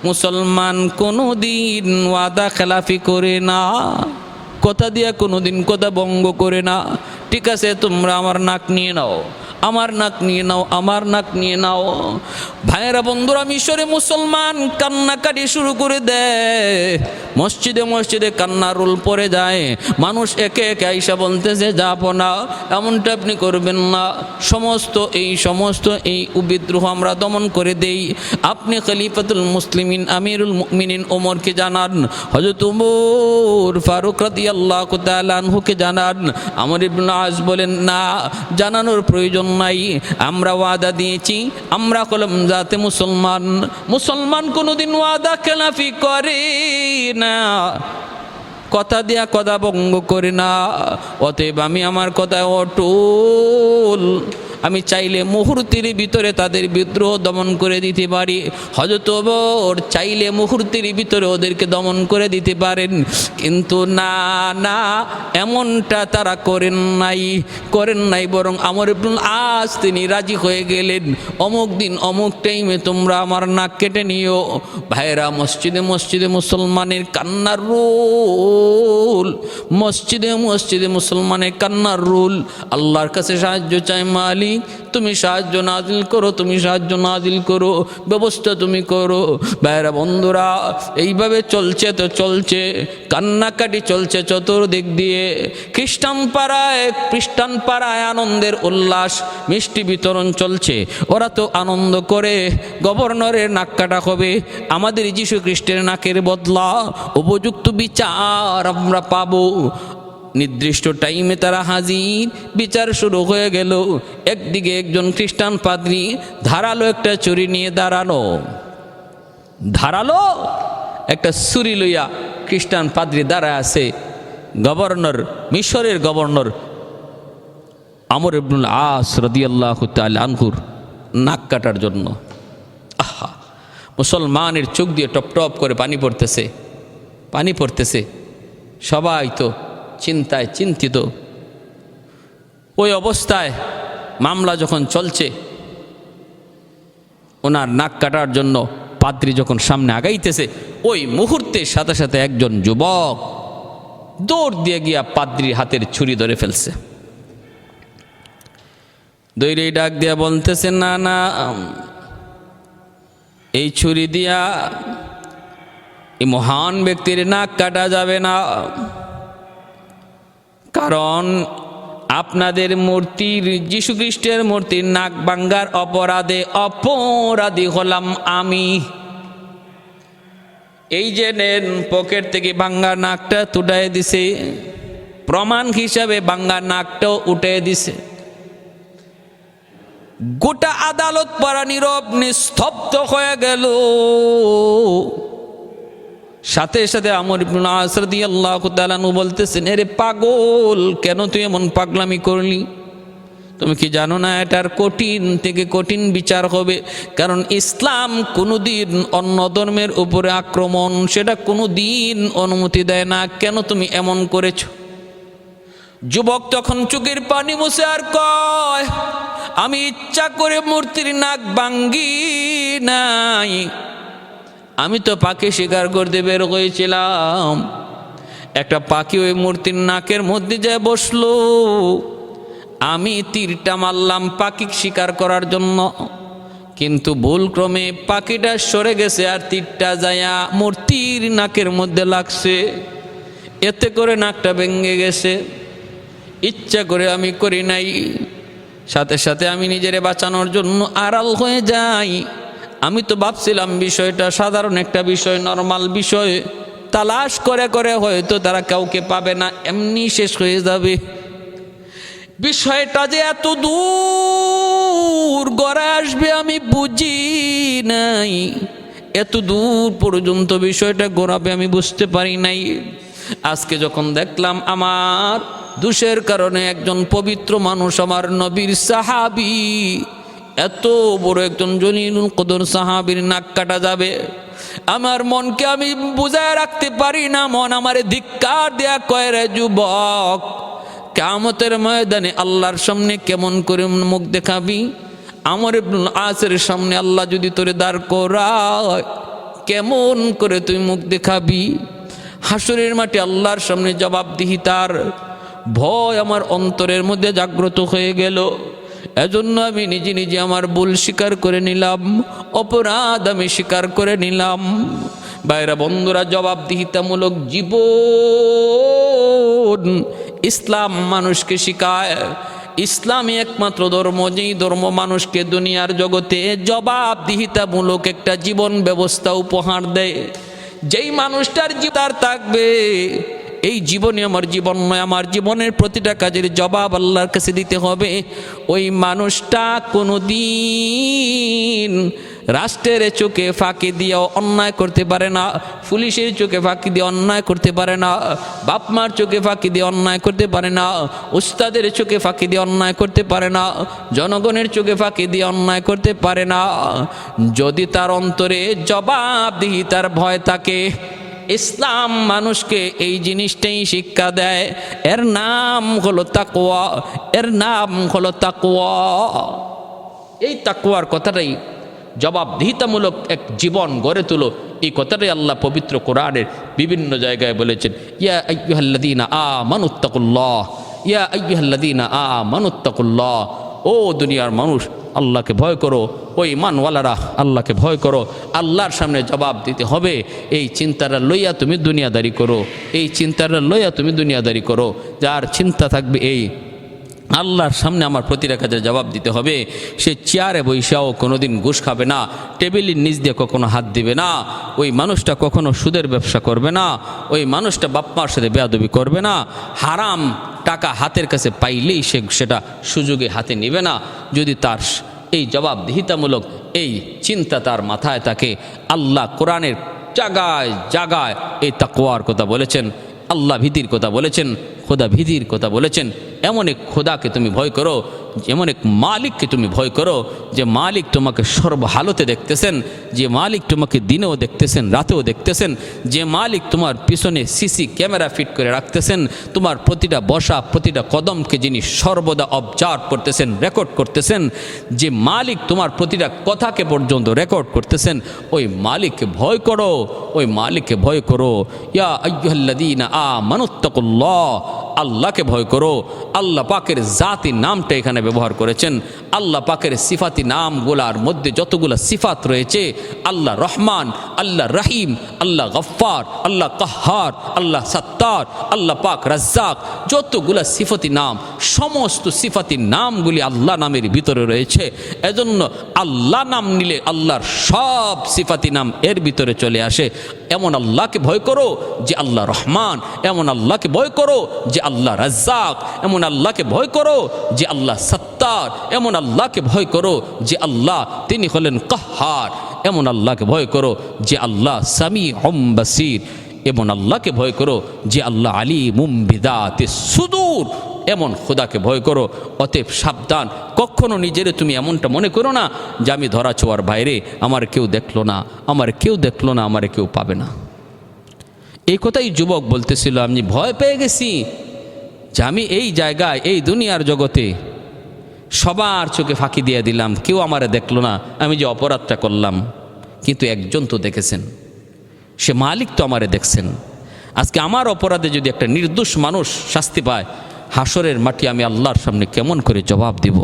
মুসলমান কোনো দিন ওয়াদা খেলাফি করে না, কথা দিয়া কোনো দিন কথা ভঙ্গ করে না। ঠিক আছে, তোমরা আমার নাক নিয়ে নাও, আমার নাক নিয়ে নাও, আমার নাক নিয়ে নাও। ভাইয়েরা বন্ধুরা, মিশরে মুসলমান কান্নাকাটি শুরু করে দেয়, মসজিদে মসজিদে কান্নার রোল পড়ে যায়। মানুষ একে একে আইসা বলতেছে, যাবো না, এমনটা আপনি করবেন না, সমস্ত এই বিদ্রোহ আমরা দমন করে দেই। আপনি খলিফাতুল মুসলিমিন আমিরুল মুমিনিন ওমরকে জানান, হযরত ওমর ফারুক রাদিয়াল্লাহু তাআলা আনহুকে জানান। আমর ইবনে আস বলেন, না, জানানোর প্রয়োজন নাই, আমরা ওয়াদা দিয়েছি, আমরা হলাম জাতে মুসলমান, মুসলমান কোনোদিন ওয়াদা খেলাফি করে না, কথা দিয়া কথা ভঙ্গ করে না। অতএব আমি আমার কথায় অটল, আমি চাইলে মুহূর্তের ভিতরে তাদের বিদ্রোহ দমন করে দিতে পারি। হযরত ওমর চাইলে মুহূর্তের ভিতরে ওদেরকে দমন করে দিতে পারেন, কিন্তু না না, এমনটা তারা করেন নাই, বরং আমর ইবনুল আস তিনি রাজি হয়ে গেলেন, অমুক দিন অমুক টাইমে তোমরা আমার নাক কেটে নিও। ভাইরা, মসজিদে মসজিদে মুসলমানের কান্নার রোল, মসজিদে মসজিদে মুসলমানের কান্নার রোল। আল্লাহর কাছে সাহায্য চাই, মালিক তুমি সাহায্য নাজিল করো, তুমি সাহায্য নাজিল করো, ব্যবস্থা তুমি করো। ভাইরা বন্ধুরা, এইভাবে চলছে তো চলছে, কান্নাকাটি চলছে চতুর্দিক দিয়ে। খ্রিস্টান পাড়ায় আনন্দের উল্লাস, মিষ্টি বিতরণ চলছে। ওরা তো আনন্দ করে গভর্নরের নাক কাটা হবে, আমাদের যীশু খ্রিস্টের নাকের বদলা উপযুক্ত বিচার আমরা পাবো। নির্দিষ্ট টাইমে তারা হাজির, বিচার শুরু হয়ে গেল। একদিকে একজন খ্রিস্টান পাদ্রী ধারালো একটা ছুরি নিয়ে ধারালো একটা ছুরি লইয়া খ্রিস্টান পাদ্রী দাঁড়ায় আছে। মিশরের গভর্নর আমর ইবনুল আস রাদিয়াল্লাহু তাআলা আনহুর নাক কাটার জন্য। আহা, মুসলমানের চোখ দিয়ে টপ টপ করে পানি পড়তেছে। সবাই তো চিন্তায় চিন্তিত। ওই অবস্থায় মামলা যখন চলছে, ওনার নাক কাটার জন্য পাদ্রী যখন সামনে আগাইতেছে, ওই মুহূর্তে সাথে সাথে একজন যুবক দৌড় দিয়ে গিয়া পাদ্রীর হাতের ছুরি ধরে ফেলছে। দৌড়ে ডাক দিয়া বলতেছে, না না, এই ছুরি দিয়া এই মহান ব্যক্তির নাক কাটা যাবে না, কারণ আপনাদের মূর্তির, যীশু খ্রিস্টের মূর্তির নাক ভাঙ্গার অপরাধী হলাম আমি। এই যে নেন পকেট থেকে ভাঙ্গা নাকটা তুটাই দিছে, প্রমাণ হিসাবে ভাঙ্গা নাকটাও উঠে দিছে। গোটা আদালত পাড়া নীরব নিস্তব্ধ হয়ে গেল। সাথে সাথে আমর ইবনে আস রাদিয়াল্লাহু তাআলা আনহু বলতেছেন, আরে পাগল, কেন তুই এমন পাগলামি করলি? তুমি কি জানো না এটার কঠিন থেকে কঠিন বিচার হবে? কারণ ইসলাম কোনোদিন অন্য ধর্মের উপরে আক্রমণ সেটা কোনোদিন অনুমতি দেয় না। কেন তুমি এমন করেছো? যুবক তখন চোখের পানি মুছে আর কয়, আমি ইচ্ছা করে মূর্তির নাক ভাঙ্গি নাই, আমি তো পাখি শিকার করতে বের হয়েছিলাম। একটা পাখি ওই মূর্তির নাকের মধ্যে যায় বসলো, আমি তীরটা মারলাম পাখি শিকার করার জন্য, কিন্তু ভুলক্রমে পাখিটা সরে গেছে আর তীরটা যায়া মূর্তির নাকের মধ্যে লাগছে, এতে করে নাকটা ভেঙে গেছে। ইচ্ছা করে আমি করি নাই। সাথে সাথে আমি নিজেরে বাঁচানোর জন্য আড়াল হয়ে যাই। আমি তো ভাবছিলাম বিষয়টা সাধারণ একটা বিষয়, নরমাল বিষয়, তালাশ করে করে হয়তো তারা কাউকে পাবে না, এমনি শেষ হয়ে যাবে। বিষয়টা যে এত দূর গড়ে আসবে আমি বুঝি নাই, এত দূর পর্যন্ত বিষয়টা গড়াবে আমি বুঝতে পারি নাই। আজকে যখন দেখলাম আমার দোষের কারণে একজন পবিত্র মানুষ, আমার নবীর সাহাবী, এত বড় একজন জলিলুল কদর সাহাবীর নাক কাটা যাবে, আমার মনকে আমি বুঝায় রাখতে পারি না। মন আমারে ধিক্কার দেয়া কয়, রে যুবক, কিয়ামতের ময়দানে আল্লাহর সামনে কেমন করে মুখ দেখাবি? আমর ইবনে আসের সামনে আল্লাহ যদি তোরে দাঁড় করায় কেমন করে তুই মুখ দেখাবি? হাসরের মাঠে আল্লাহর সামনে জবাবদিহিতার ভয় আমার অন্তরের মধ্যে জাগ্রত হয়ে গেল। এজন্য আমি নিজে নিজে আমার ভুল স্বীকার করে নিলাম, অপরাধ আমি স্বীকার করে নিলাম। বাইরা বন্ধুরা, জবাবদিহিতামূলক জীবন ইসলাম মানুষকে শিখায়। ইসলামই একমাত্র ধর্ম যেই ধর্ম মানুষকে দুনিয়ার জগতে জবাবদিহিতামূলক একটা জীবন ব্যবস্থা উপহার দেয়। যেই মানুষটার জীবন থাকবে এই জীবনে আমার জীবন নয়, আমার জীবনের প্রতিটা কাজের জবাব আল্লাহর কাছে দিতে হবে, ওই মানুষটা কোনোদিন রাষ্ট্রের চোখে ফাঁকি দিয়ে অন্যায় করতে পারে না, পুলিশের চোখে ফাঁকি দিয়ে অন্যায় করতে পারে না, বাপমার চোখে ফাঁকি দিয়ে অন্যায় করতে পারে না, উস্তাদের চোখে ফাঁকি দিয়ে অন্যায় করতে পারে না, জনগণের চোখে ফাঁকি দিয়ে অন্যায় করতে পারে না। যদি তার অন্তরে জবাবদিহিতার ভয় থাকে, ইসলাম মানুষকে এই জিনিসটাই শিক্ষা দেয়। এর নাম হলো তাকওয়া, এর নাম হলো তাকওয়া। এই তাকওয়ার কথাটাই জবাবদিহিতামূলক এক জীবন গড়ে তুলো, এই কথাটাই আল্লাহ পবিত্র কোরআনের বিভিন্ন জায়গায় বলেছেন। ইয়া আইয়ুহাল্লাযীনা আমানুত্তাকুল্লাহ, ইয়া আইয়ুহাল্লাযীনা আমানুত্তাকুল্লাহ, ও দুনিয়ার মানুষ আল্লাহকে ভয় করো, ওই ইমানওয়ালারা আল্লাহকে ভয় করো। আল্লাহর সামনে জবাব দিতে হবে। এই চিন্তাটা লইয়া তুমি দুনিয়াদারি করো, এই চিন্তাটা লইয়া তুমি দুনিয়াদারি করো। যার চিন্তা থাকবে এই আল্লাহর সামনে আমার প্রতিটা কাজের জবাব দিতে হবে, সে চেয়ারে বৈশাও কোনোদিন ঘুষ খাবে না, টেবিলের নিচ দিয়ে কখনো হাত দিবে না, ওই মানুষটা কখনো সুদের ব্যবসা করবে না, ওই মানুষটা বাপমার সাথে বেয়াদবি করবে না, হারাম টাকা হাতের কাছে পাইলেই সে সেটা সুযোগে হাতে নেবে না। যদি তার এই জবাবদিহিতামূলক এই চিন্তা তার মাথায় থাকে, আল্লাহ কোরআনের জায়গায় জায়গায় এই তাকওয়ার কথা বলেছেন, আল্লাহ ভীতির কথা বলেছেন, খোদা ভীতির কথা বলেছেন। এমন এক খোদাকে তুমি ভয় করো, এমন এক মালিককে তুমি ভয় করো, যে মালিক তোমাকে সর্বহালতে দেখতেছেন, যে মালিক তোমাকে দিনেও দেখতেছেন, রাতেও দেখতেছেন, যে মালিক তোমার পিছনে সিসি ক্যামেরা ফিট করে রাখতেছেন, তোমার প্রতিটা বসা প্রতিটা কদমকে যিনি সর্বদা অবজার্ভ করতেছেন, রেকর্ড করতেছেন, যে মালিক তোমার প্রতিটা কথাকে পর্যন্ত রেকর্ড করতেছেন, ওই মালিককে ভয় করো, ওই মালিককে ভয় করো। ইয়া আইয়ুহাল্লাযীনা আমানুত্তাকুল্লাহ, আল্লাহকে ভয় করো। আল্লাহ পাকের জাতি নামটা এখানে ব্যবহার করেছেন। আল্লাহ পাকের সিফাতি নামগুলার মধ্যে যতগুলো সিফাত রয়েছে, আল্লাহ রহমান, আল্লাহ রহিম, আল্লাহ গফফার, আল্লাহ কাহ্হার, আল্লাহ সাত্তার, আল্লাহ পাক রাজ্জাক, যতগুলো সিফাতি নাম, সমস্ত সিফাতি নামগুলি আল্লাহ নামের ভিতরে রয়েছে। এজন্য আল্লাহ নাম নিলে আল্লাহর সব সিফাতি নাম এর ভিতরে চলে আসে। এমন আল্লাহকে ভয় করো যে আল্লাহ রহমান, এমন আল্লাহকে ভয় করো যে আল্লাহ রাজ্জাক, এমন আল্লাহকে ভয় করো যে আল্লাহ সত্তার, এমন আল্লাহকে ভয় করো যে আল্লাহ তিনি হলেন কাহ্হার, এমন আল্লাহকে ভয় করো যে আল্লাহ সামিউম বাসীর, এমন আল্লাহকে ভয় করো যে আল্লাহ আলিমুম বিদাতিস সুদূর, এমন খোদাকে ভয় করো। অতএব সাবধান, কখনো নিজেরে তুমি এমনটা মনে করো না যে আমি ধরা ছোঁয়ার বাইরে, আমার কেউ দেখলো না, আমার কেউ দেখলো না, আমার কেউ পাবে না। এই কথাই যুবক বলতেছিল, আমি ভয় পেয়ে গেছি যে আমি এই জায়গায়, এই দুনিয়ার জগতে সবার চোখে ফাঁকি দিয়ে দিলাম, কেউ আমারে দেখলো না, আমি যে অপরাধটা করলাম, কিন্তু একজন তো দেখেছেন, সে মালিক তো আমারে দেখছেন। আজকে আমার অপরাধে যদি একটা নির্দোষ মানুষ শাস্তি পায়, হাসরের মাটি আমি আল্লাহর সামনে কেমন করে জবাব দিব?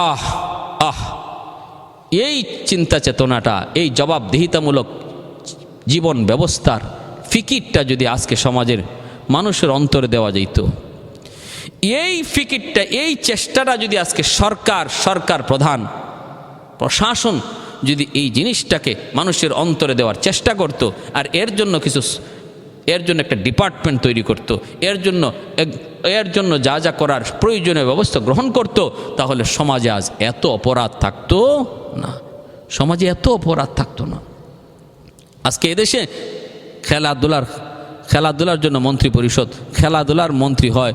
আহ আহ এই চিন্তা চেতনাটা, এই জবাবদিহিতামূলক জীবন ব্যবস্থার ফিকিরটা যদি আজকে সমাজের মানুষের অন্তরে দেওয়া যেত, এই ফিকিরটা, এই চেষ্টাটা যদি আজকে সরকার প্রধান প্রশাসন যদি এই জিনিসটাকে মানুষের অন্তরে দেওয়ার চেষ্টা করত, আর এর জন্য একটা ডিপার্টমেন্ট তৈরি করত, এর জন্য যা যা করার প্রয়োজনীয় ব্যবস্থা গ্রহণ করত, তাহলে সমাজে আজ এত অপরাধ থাকতো না, সমাজে এত অপরাধ থাকতো না। আজকে এদেশে খেলাধুলার জন্য মন্ত্রী পরিষদ, খেলাধুলার মন্ত্রী হয়,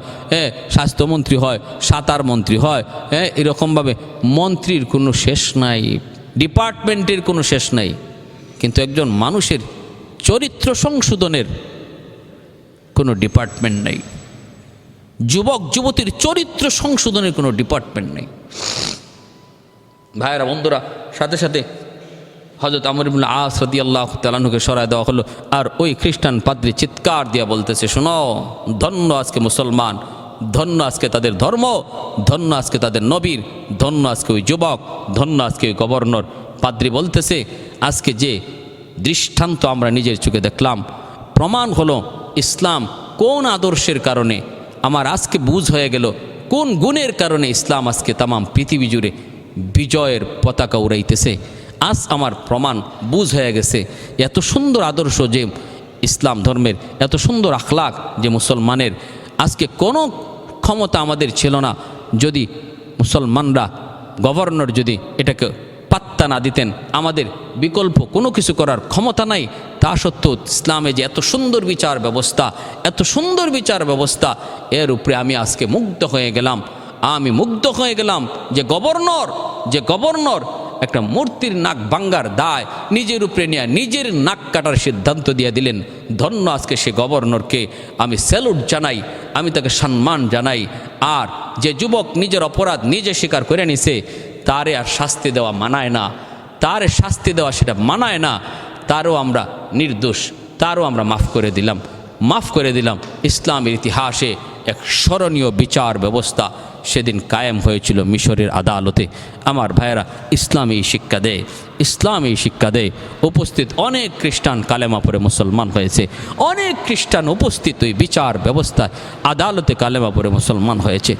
স্বাস্থ্যমন্ত্রী হয়, সাঁতার মন্ত্রী হয়, এরকমভাবে মন্ত্রীর কোনো শেষ নাই, ডিপার্টমেন্টের কোনো শেষ নাই। কিন্তু একজন মানুষের চরিত্র সংশোধনের কোনো ডিপার্টমেন্ট নেই, যুবক যুবতীর চরিত্র সংশোধনের কোনো ডিপার্টমেন্ট নেই। ভাইয়েরা, বন্ধুরা, সাথে সাথে হযরত আমর ইবনে আস রাদিয়াল্লাহু তাআলা আনহুকে সরায় দেওয়া হলো, আর ওই খ্রিস্টান পাদ্রী চিৎকার দিয়া বলতেছে, শোনো, ধন্য আজকে মুসলমান, ধন্য আজকে তাদের ধর্ম, ধন্য আজকে তাদের নবীর, ধন্য আজকে ওই যুবক, ধন্য আজকে ওই গভর্নর। পাদ্রী বলতেছে, আজকে যে দৃষ্টান্ত আমরা নিজের চোখে দেখলাম, প্রমাণ হলো ইসলাম কোন আদর্শের কারণে আমার আজকে বুঝ হয়ে গেল, কোন গুণের কারণে ইসলাম আজকে তামাম পৃথিবী জুড়ে বিজয়ের পতাকা উড়াইতেছে। আজ আমার প্রমাণ বুঝ হয়ে গেছে, এত সুন্দর আদর্শ যে ইসলাম ধর্মের, এত সুন্দর আখলাক যে মুসলমানের, আজকে কোনো ক্ষমতা আমাদের ছিল না যদি মুসলমানরা, গভর্নর যদি এটাকে পাত্তা না দিতেন, আমাদের বিকল্প কোনো কিছু করার ক্ষমতা নাই। তা সত্ত্বেও ইসলামে যে এত সুন্দর বিচার ব্যবস্থা, এত সুন্দর বিচার ব্যবস্থা, এর উপরে আমি আজকে মুগ্ধ হয়ে গেলাম। আমি মুগ্ধ হয়ে গেলাম যে গভর্নর একটা মূর্তির নাক ভাঙ্গার দায় নিজের উপরে নিয়ে নিজের নাক কাটার সিদ্ধান্ত দিয়ে দিলেন। ধন্য আজকে সে গভর্নরকে আমি স্যালুট জানাই, আমি তাকে সম্মান জানাই। আর যে যুবক নিজের অপরাধ নিজে স্বীকার করে নিছে, তারে আর শাস্তি দেওয়া মানায় না, তারে শাস্তি দেওয়া সেটা মানায় না, তারও আমরা নির্দোষ, তারও আমরা মাফ করে দিলাম। ইসলামের ইতিহাসে এক স্মরণীয় বিচার ব্যবস্থা সেদিন কায়েম হয়েছিল মিশরের আদালতে। আমার ভাইয়েরা, ইসলামী শিক্ষা দেয়। উপস্থিত অনেক খ্রিস্টান কালেমা পড়ে মুসলমান হয়েছে, অনেক খ্রিস্টান উপস্থিত ওই বিচার ব্যবস্থায় আদালতে কালেমা পড়ে মুসলমান হয়েছে।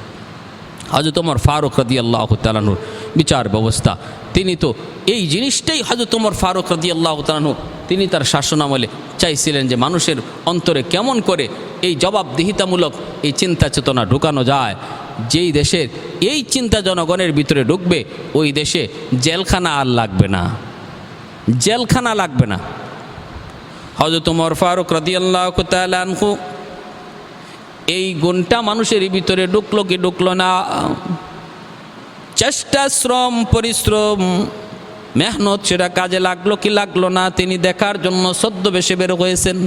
হযরত ওমর ফারুক রাদিয়াল্লাহু তাআলা আনহুর বিচার ব্যবস্থা, তিনি তো এই জিনিসটাই হযরত ওমর ফারুক রাদিয়াল্লাহু তাআলা আনহু তিনি তার শাসনামলে চাইছিলেন যে মানুষের অন্তরে কেমন করে এই জবাবদিহিতামূলক এই চিন্তা চেতনা ঢুকানো যায়। যেই দেশের এই চিন্তা জনগণের ভিতরে ঢুকবে, ওই দেশে জেলখানা আর লাগবে না, জেলখানা লাগবে না। হযরত ওমর ফারুক রাদিয়াল্লাহু তাআলা আনহু এই গুণটা মানুষের ভিতরে ঢুকলো কি ঢুকলো না, চেষ্টা, শ্রম, পরিশ্রম, মেহনত সেটা কাজে লাগলো কি লাগলো না, তিনি দেখার জন্য ছদ্মবেশে বের হয়েছেন।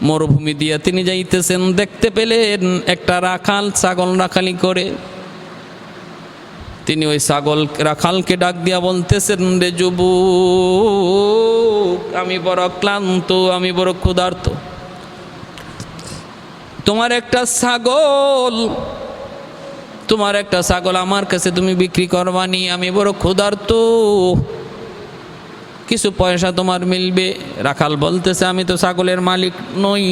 মরুভূমি দিয়ে তিনি যাইতেছেন, দেখতে পেলেন একটা রাখাল ছাগল রাখালি করে। তিনি ওই ছাগল রাখালকে ডাক দিয়া বলতেছেন, রে যুবক, আমি বড় ক্লান্ত, আমি বড় ক্ষুধার্ত, তোমার একটা ছাগল আমার কাছে তুমি বিক্রি করবানি, আমি বড় ক্ষুধার্ত, কিছু পয়সা তোমার মিলবে। রাখাল বলতেছে, আমি তো ছাগলের মালিক নই,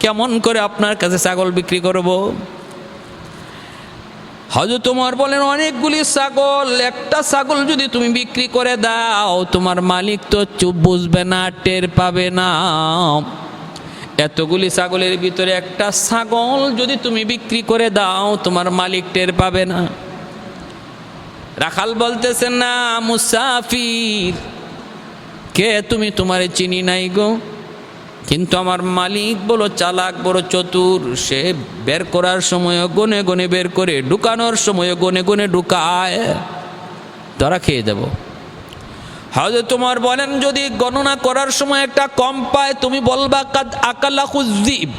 কেমন করে আপনার কাছে ছাগল বিক্রি করব? হযরত ওমর বলেন, অনেকগুলি ছাগল, একটা ছাগল যদি তুমি বিক্রি করে দাও তোমার মালিক তো চুপ বুঝবে না, টের পাবে না। এতগুলি ছাগলের ভিতরে একটা ছাগল যদি তুমি বিক্রি করে দাও তোমার মালিক টের পাবে না। রাখাল বলতেছেন, না মুসাফির, কে তুমি? তোমারে চিনি নাই গো। কিন্তু আমার মালিক বড় চালাক, বড় চতুর, সে বের করার সময় গনে গনে বের করে, ঢুকানোর সময় গনে গনে ঢুকায়, ধরা খেয়ে যাব। হযরত ওমর বলেন, যদি গণনা করার সময় একটা কম পায় তুমি বলবা কাদ আকালা খুযিব।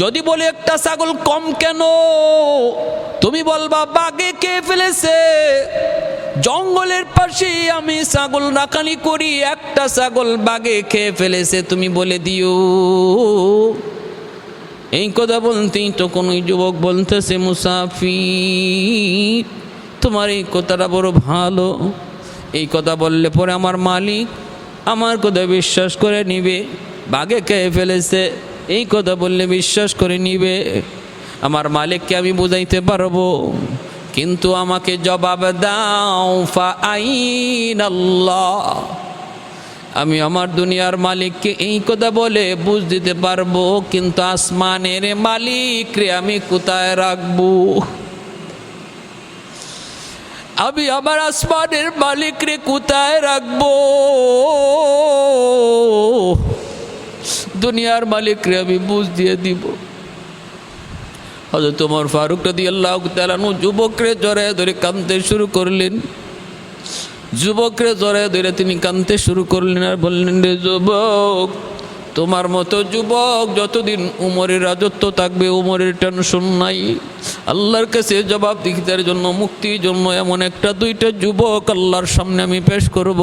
যদি বলে একটা ছাগল কম কেন, তুমি বলবা বাঘে খেয়ে ফেলেছে। জঙ্গলের পাশে আমি ছাগল রাখালি করি, একটা ছাগল বাঘে খেয়ে ফেলেছে, তুমি বলে দিও। এই কথা বলতেই তো কোন যুবক বলতেছে, মুসাফির তোমার এই কথাটা বড় ভালো। এই কথা বললে পরে আমার মালিক আমার কথা বিশ্বাস করে নিবে। বাঘে খেয়ে ফেলেছে এই কথা বললে বিশ্বাস করে নিবে, আমার মালিককে আমি বুঝাইতে পারবো। কিন্তু আমাকে জবাব দাও, ফাআইনাল্লাহ, আমি আমার দুনিয়ার মালিককে এই কথা বলে বুঝ দিতে পারবো, কিন্তু আসমানের মালিক রে আমি কোথায় রাখবো? আমি আমার আসমানের মালিক রে কোথায় রাখবো? দুনিয়ার মালিক রে আমি বুঝ দিয়ে দিব। হযরত ওমর ফারুক রাদিয়াল্লাহু তাআলা আনহু যুবকরে জড়ায় ধরে কাঁদতে শুরু করলেন। যুবকরে জড়ায় ধরে তিনি কাঁদতে শুরু করলেন আর বললেন, রে যুবক, তোমার মতো যুবক যতদিন উমরের রাজত্ব থাকবে উমরের টেনশন নাই। আল্লাহর কাছে জবাবদিহিতার জন্য, মুক্তির জন্য এমন একটা দুইটা যুবক আল্লাহর সামনে আমি পেশ করব।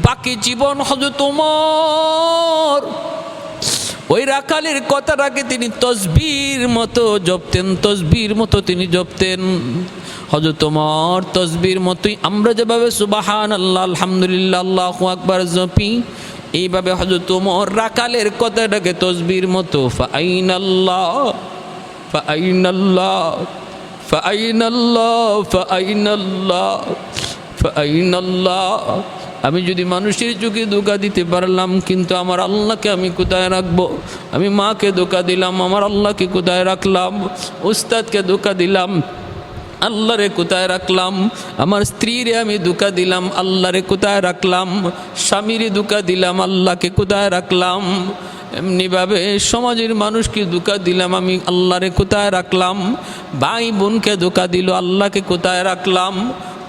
বাকি জীবন হযরত ওমর ওই রাখালের কথাটাকে তিনি তসবির মতো জপতেন, তসবির মতো তিনি জপতেন। হযরত ওমর তসবির মতোই আমরা যেভাবে সুবহানাল্লাহ, আলহামদুলিল্লাহ, আল্লাহু আকবার জপি, এইভাবে হযরত ওমর রাখালের কথাটাকে তসবির মতো ফাআইনাল্লাহ ফাআইনাল্লাহ ফাআইনাল্লাহ ফাআইনাল্লাহ ফাআইনাল্লাহ। আমি যদি মানুষের চোখে ধোঁকা দিতে পারলাম, কিন্তু আমার আল্লাহকে আমি কোথায় রাখবো? আমি মাকে ধোঁকা দিলাম, আমার আল্লাহকে কোথায় রাখলাম? উস্তাদকে ধোঁকা দিলাম, আল্লাহরে কোথায় রাখলাম? আমার স্ত্রীরে আমি ধোঁকা দিলাম, আল্লাহরে কোথায় রাখলাম? স্বামীরে ধোঁকা দিলাম, আল্লাহকে কোথায় রাখলাম? এমনিভাবে সমাজের মানুষকে ধোঁকা দিলাম, আমি আল্লাহরে কোথায় রাখলাম? ভাই বোনকে ধোঁকা দিল, আল্লাহকে কোথায় রাখলাম?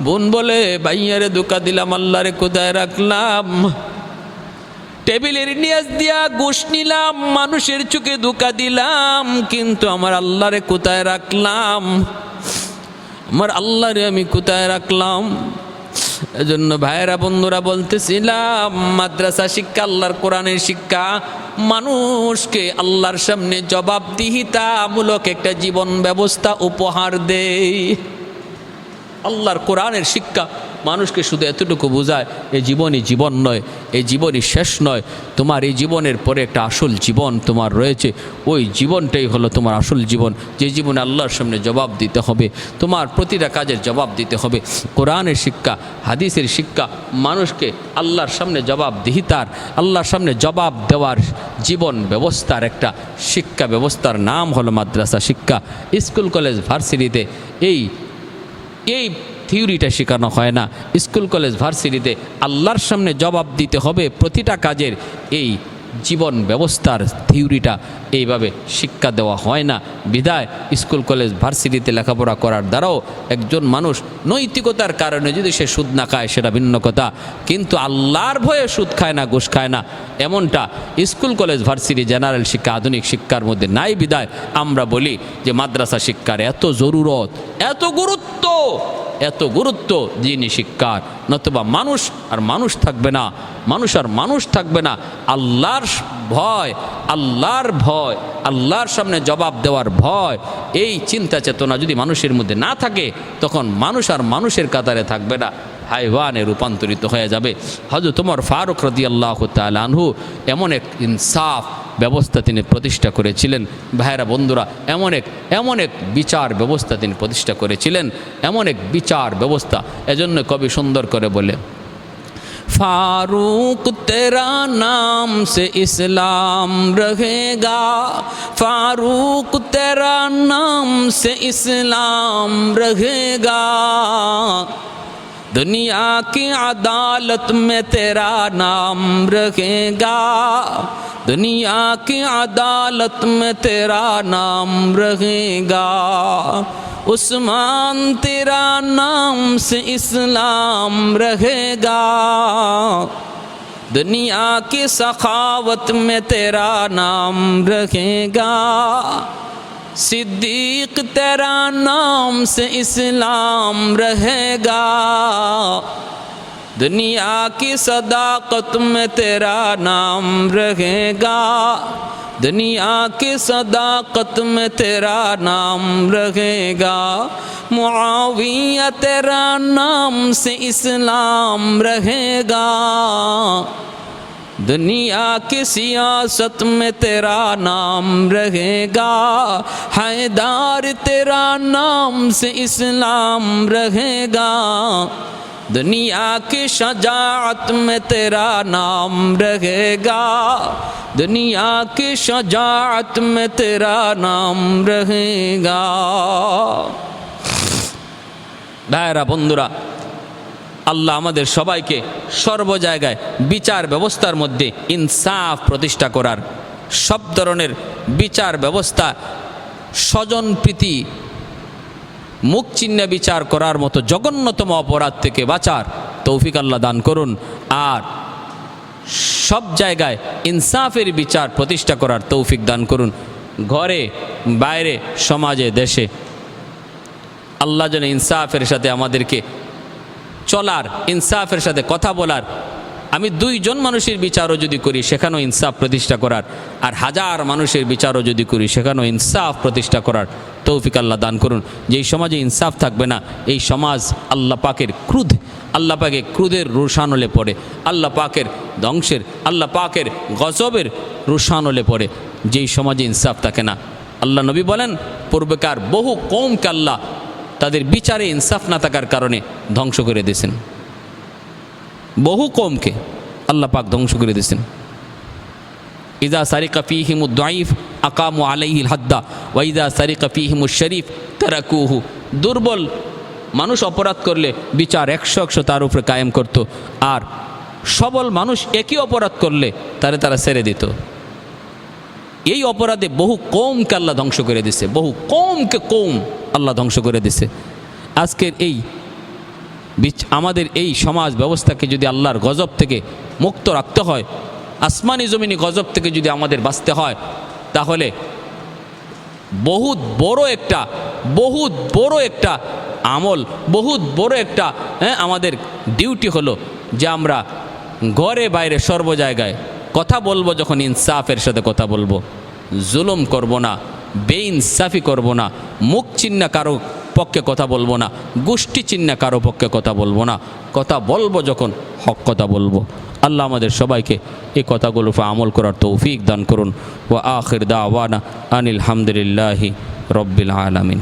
বোন বলে ভাইয়ারে ধোঁকা দিলাম, আল্লাহরে কোথায় রাখলাম? টেবিলের নিয়াজ দিয়া ঘুষ নিলাম, মানুষের চোখে ধোঁকা দিলাম, কিন্তু আমার আল্লাহরে কোথায় রাখলাম? আমার আল্লাহরে আমি কোথায় রাখলাম? এজন্য ভাইয়েরা বন্ধুরা বলতেছিলাম, মাদ্রাসা শিক্ষা, আল্লাহর কোরআনের শিক্ষা মানুষকে আল্লাহর সামনে জবাবদিহিতামূলক একটা জীবন ব্যবস্থা উপহার দেয়। আল্লাহর কোরআনের শিক্ষা মানুষকে শুধু এতটুকু বোঝায়, এই জীবনই জীবন নয়, এই জীবনই শেষ নয়, তোমার এই জীবনের পরে একটা আসল জীবন তোমার রয়েছে, ওই জীবনটাই হলো তোমার আসল জীবন, যে জীবনে আল্লাহর সামনে জবাব দিতে হবে, তোমার প্রতিটা কাজের জবাব দিতে হবে। কোরআনের শিক্ষা, হাদিসের শিক্ষা মানুষকে আল্লাহর সামনে জবাবদিহিতার, আল্লাহর সামনে জবাব দেওয়ার জীবন ব্যবস্থার একটা শিক্ষা ব্যবস্থার নাম হলো মাদ্রাসা শিক্ষা। স্কুল কলেজ ভার্সিটিতে এই থিওরিটা শেখানো হয় না। স্কুল কলেজ ভার্সিটিতে আল্লাহর সামনে জবাব দিতে হবে প্রতিটা কাজের, এই জীবন ব্যবস্থার থিওরিটা এইভাবে শিক্ষা দেওয়া হয় না। বিধায় স্কুল কলেজ ভার্সিটিতে লেখাপড়া করার দ্বারাও একজন মানুষ নৈতিকতার কারণে যদি সে সুদ না খায় সেটা ভিন্ন কথা, কিন্তু আল্লাহর ভয়ে সুদ খায় না, ঘুষ খায় না, এমনটা স্কুল কলেজ ভার্সিটি জেনারেল শিক্ষা আধুনিক শিক্ষার মধ্যে নাই। বিধায় আমরা বলি যে মাদ্রাসা শিক্ষার এত জরুরত, এত গুরুত্ব দিনী শিক্ষার, নতুবা মানুষ আর মানুষ থাকবে না, মানুষ আর মানুষ থাকবে না। আল্লাহর ভয়, আল্লাহর সামনে জবাব দেওয়ার ভয়, এই চিন্তা চেতনা যদি মানুষের মধ্যে না থাকে তখন মানুষ আর মানুষের কাতারে থাকবে না। হাইওয়ানে রূপান্তরিত হয়ে যাবে। হযরত ওমর ফারুক রাদিয়াল্লাহু তাআলা আনহু এমন এক ইনসাফ ব্যবস্থা তিনি প্রতিষ্ঠা করেছিলেন। ভাইয়েরা বন্ধুরা, এমন এক বিচার ব্যবস্থা তিনি প্রতিষ্ঠা করেছিলেন, এমন এক বিচার ব্যবস্থা। এজন্য কবি সুন্দর করে বলে, फारूक तेरा नाम से इस्लाम रहेगा, फारूक तेरा नाम से इस्लाम रहेगा, दुनिया की अदालत में तेरा नाम रहेगा, दुनिया की अदालत में तेरा नाम रहेगा, उस्मान तेरा नाम से इस्लाम रहेगा, दुनिया की सखावत में तेरा नाम रहेगा, सिद्दीक तेरा नाम से इस्लाम रहेगा, दुनिया की सदाकत में तेरा नाम रहेगा, दुनिया की सदाकत में तेरा नाम रहेगा, मुआविया तेरा नाम से इस्लाम रहेगा, दुनिया की सियासत में तेरा नाम रहेगा, हैदर तेरा नाम से इस्लाम रहेगा, दुनिया की शजाअत में तेरा नाम रहेगा, दुनिया की शजाअत में तेरा नाम रहेगा। ভাইরা বন্ধুরা, আল্লাহ আমাদের সবাইকে সর্ব জায়গায় বিচার ব্যবস্থার মধ্যে ইনসাফ প্রতিষ্ঠা করার, সব ধরনের বিচার ব্যবস্থা স্বজনপ্রীতি মুখ চিহ্নে বিচার করার মতো জঘন্যতম অপরাধ থেকে বাঁচার তৌফিক আল্লাহ দান করুন। আর সব জায়গায় ইনসাফের বিচার প্রতিষ্ঠা করার তৌফিক দান করুন। ঘরে বাইরে সমাজে দেশে আল্লাহ যেন ইনসাফের সাথে আমাদেরকে চলার, ইনসাফের সাথে কথা বলার, আমি 2 জন মানুষের বিচারও যদি করি সেখানেও ইনসাফ প্রতিষ্ঠা করার, আর 1000 মানুষের বিচারও যদি করি সেখানেও ইনসাফ প্রতিষ্ঠা করার তৌফিক আল্লাহ দান করুন। যেই সমাজে ইনসাফ থাকবে না, এই সমাজ আল্লাহ পাকের ক্রোধ, আল্লাহ পাকের ক্রোধের রোশানলে পড়ে, আল্লাহ পাকের ধ্বংসের, আল্লাহ পাকের গজবের রোশানলে পড়ে। যেই সমাজে ইনসাফ থাকে না, আল্লাহ নবী বলেন পূর্বেকার বহু কওমকে আল্লাহ তাদের বিচারে ইনসাফ না থাকার কারণে ধ্বংস করে দিয়েছেন। বহু কওমকে আল্লাহ পাক ধ্বংস করে দিয়েছেন। ইজা সারিকা ফীহিমুদ দাঈফ আকামু আলাইহিল হাদ্দা ওয়া ইজা সারিকা ফীহিমুশ শরীফ তারাকুহু। দুর্বল মানুষ অপরাধ করলে বিচার 100 তার উপরে কায়েম করত, আর সবল মানুষ একই অপরাধ করলে তারা ছেড়ে দিত। এই অপরাধে বহু কওমকে আল্লাহ ধ্বংস করে দিছে, বহু কওমকে আল্লাহ ধ্বংস করে দিছে। আজকের এই আমাদের এই সমাজ ব্যবস্থাকে যদি আল্লাহর গজব থেকে মুক্ত রাখতে হয়, আসমানি জমিনি গজব থেকে যদি আমাদের বাঁচতে হয়, তাহলে বহুত বড় একটা আমল, বহুত বড় একটা আমাদের ডিউটি হলো যে আমরা ঘরে বাইরে সর্ব জায়গায় কথা বলবো, যখন ইনসাফের সাথে কথা বলবো, জুলুম করব না, বেইনসাফি করব না, মুখ চিহ্ন কারো পক্ষে কথা বলবো না, গোষ্ঠী চিহ্ন কারো পক্ষে কথা বলবো না, কথা বলবো যখন হক কথা বলবো। আল্লাহ আমাদের সবাইকে এই কথাগুলো আমল করার তৌফিক দান করুন। ওয়া আখির দাওয়ানা আনিল হামদুলিল্লাহি রব্বিল আলামিন।